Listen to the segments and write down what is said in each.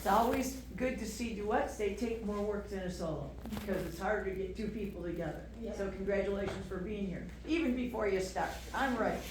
It's always good to see duets, they take more work than a solo, because it's hard to get two people together. Yeah. So congratulations for being here, even before you start, I'm ready.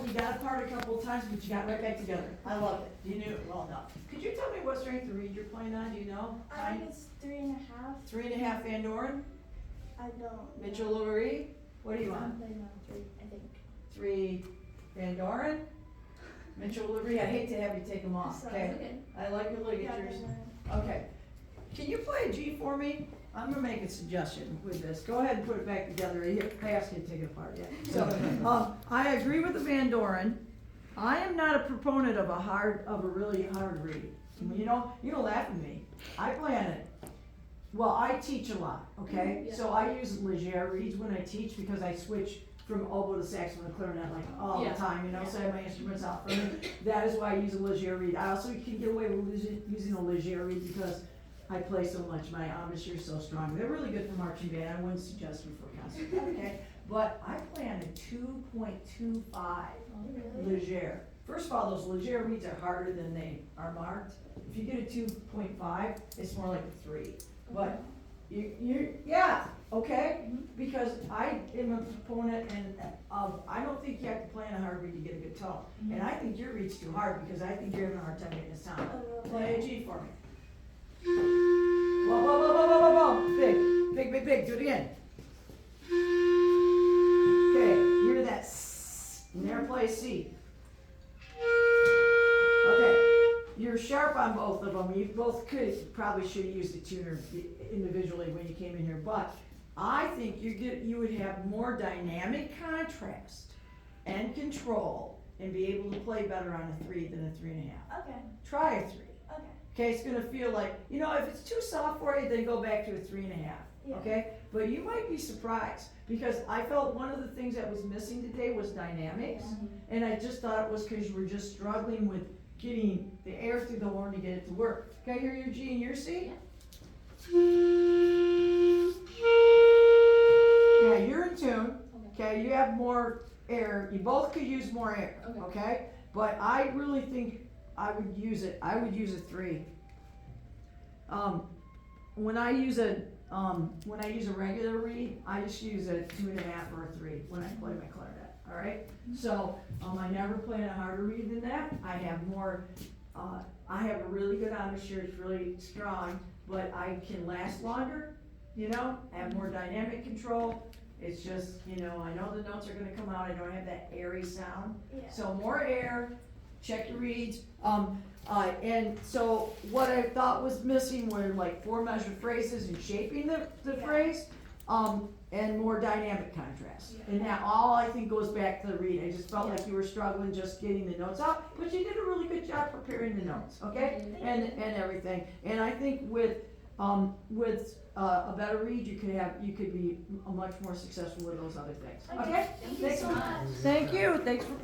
You got apart a couple of times, but you got right back together. I love it. You knew it well enough. Could you tell me what strength of reed you're playing on? Do you know? I think it's 3.5. 3.5 Van Doren? I don't. Mitchell Louis? What do you I'm want? playing on 3, I think. 3 Van Doren? Mitchell Louis, I hate to have you take them off, So, okay? okay. I like your ligatures. Okay. Can you play a G for me? I'm gonna make a suggestion with this. Go ahead and put it back together. Pass can take it apart, yeah. So, I agree with the Van Doren. I am not a proponent of a really hard reed. You know, you don't laugh at me. I play on it. Well, I teach a lot, okay? Yeah. So I use leger reeds when I teach because I switch from oboe to saxophone to clarinet like all Yeah. the time, you know, Yeah. so I have my instruments out for me. That is why I use a leger reed. I also can get away with using a leger reed because I play so much, my embouchure is so strong. They're really good for marching band. I wouldn't suggest them for concert, okay? But I play on a 2.25 leger. First of all, those leger reeds are harder than they are marked. If you get a 2.5, it's more like a 3. But yeah, okay? Because I am a proponent and I don't think you have to play on a hard reed to get a good tone. And I think your reed's too hard because I think you're having a hard time getting this sound. Play a G for me. Whoa, whoa, whoa, whoa, whoa, whoa, whoa. Big, big, big, big. Do it again. Okay, hear that S. Never play C. Okay, you're sharp on both of them. You both probably should have used a tuner individually when you came in here, but I think you would have more dynamic contrast and control and be able to play better on a 3 than a 3.5. Okay. Try a 3. Okay. Okay, it's gonna feel like, you know, if it's too soft for you, then go back to a 3.5. Yeah. okay? But you might be surprised, because I felt one of the things that was missing today was dynamics. And I just thought it was because you were just struggling with getting the air through the horn to get it to work. Can I hear your G and your C? Yeah, you're in tune, okay, you have more air, you both could use more air, okay? But I really think I would use a 3. When I use a regular reed, I just use a 2.5 or a 3 when I play my clarinet, alright? So, I never play a harder reed than that, I have more, I have a really good embouchure, it's really strong, but I can last longer, you know, have more dynamic control. It's just, you know, I know the notes are gonna come out, I don't have that airy sound. Yeah. So more air, check your reeds. And so what I thought was missing were like 4 measure phrases and shaping the Yeah. phrase, and more dynamic contrast. Yeah. And that all I think goes back to the read. I just felt like you were struggling just getting the notes out, but you did a really good job preparing the notes, okay? And everything. And I think with a better read, you could be much more successful with those other things, okay? Thank you so much. Thank you, thanks for playing.